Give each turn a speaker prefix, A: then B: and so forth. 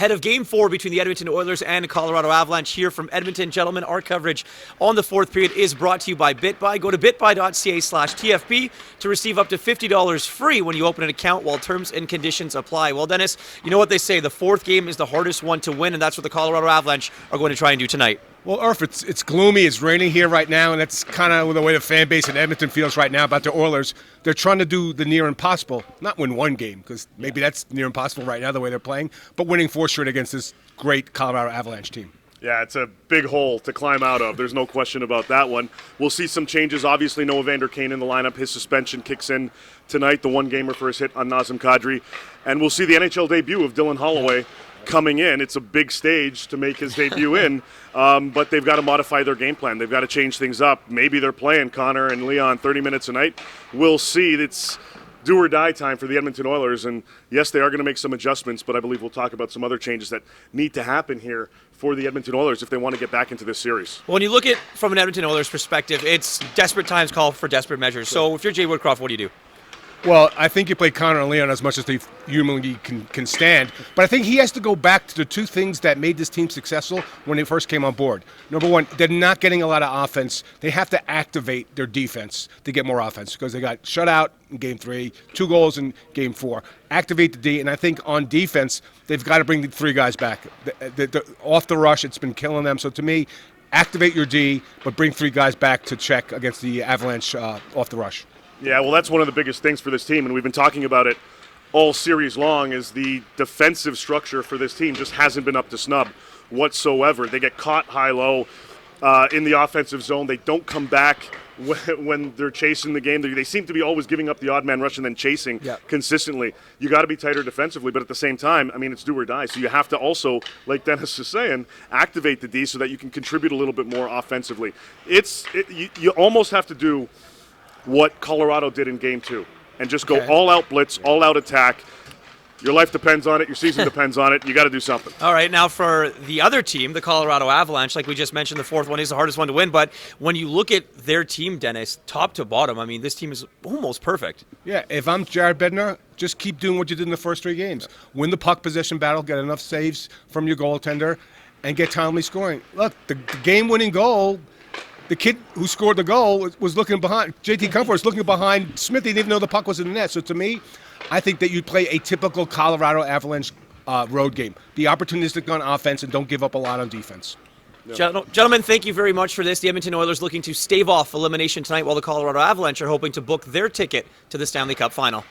A: ahead of Game 4 between the Edmonton Oilers and Colorado Avalanche here from Edmonton. Gentlemen, our coverage on the fourth period is brought to you by BitBuy. Go to bitbuy.ca/TFB to receive up to $50 free when you open an account while terms and conditions apply. Well, Dennis, you know what they say, the fourth game is the hardest one to win, and that's what the Colorado Avalanche are going to try and do tonight.
B: Well, Irf, it's gloomy. It's raining here right now, and that's kind of the way the fan base in Edmonton feels right now about the Oilers. They're trying to do the near impossible, not win one game, because maybe that's near impossible right now the way they're playing, but winning 4 straight against this great Colorado Avalanche team.
C: Yeah, it's a big hole to climb out of. There's no question about that one. We'll see some changes. Obviously, no Evander Kane in the lineup. His suspension kicks in tonight, the one-gamer for his hit on Nazem Kadri. And we'll see the NHL debut of Dylan Holloway coming in. It's a big stage to make his debut in, but they've got to modify their game plan. They've got to change things up. Maybe they're playing Connor and Leon 30 minutes a night. We'll see. It's do or die time for the Edmonton Oilers, and yes, they are going to make some adjustments, but I believe we'll talk about some other changes that need to happen here for the Edmonton Oilers if they want to get back into this series.
A: Well, when you look at from an Edmonton Oilers perspective, it's desperate times call for desperate measures. So if you're Jay Woodcroft, what do you do?
B: Well, I think you play Connor and Leon as much as they humanly can stand. But I think he has to go back to the 2 things that made this team successful when they first came on board. Number one, they're not getting a lot of offense. They have to activate their defense to get more offense because they got shut out in Game 3, 2 goals in Game 4. Activate the D, and I think on defense, they've got to bring the 3 guys back. Off the rush, it's been killing them. So to me, activate your D, but bring 3 guys back to check against the Avalanche off the rush.
C: Yeah, well, that's one of the biggest things for this team, and we've been talking about it all series long, is the defensive structure for this team just hasn't been up to snub whatsoever. They get caught high-low in the offensive zone. They don't come back when they're chasing the game. They seem to be always giving up the odd man rush and then chasing consistently. You got to be tighter defensively, but at the same time, I mean, it's do or die. So you have to also, like Dennis is saying, activate the D so that you can contribute a little bit more offensively. You almost have to do what Colorado did in Game 2 and just go all-out blitz, all-out attack. Your life depends on it. Your season depends on it. You got to do something.
A: All right, now for the other team, the Colorado Avalanche, like we just mentioned, the fourth one is the hardest one to win. But when you look at their team, Dennis, top to bottom, I mean, this team is almost perfect.
B: Yeah, if I'm Jared Bednar, just keep doing what you did in the first 3 games. Win the puck possession battle, get enough saves from your goaltender, and get timely scoring. Look, the game-winning goal, the kid who scored the goal was looking behind. JT Comfort was looking behind Smith. He didn't even know the puck was in the net. So to me, I think that you play a typical Colorado Avalanche road game. Be opportunistic on offense and don't give up a lot on defense.
A: Yeah. Gentlemen, thank you very much for this. The Edmonton Oilers looking to stave off elimination tonight, while the Colorado Avalanche are hoping to book their ticket to the Stanley Cup Final.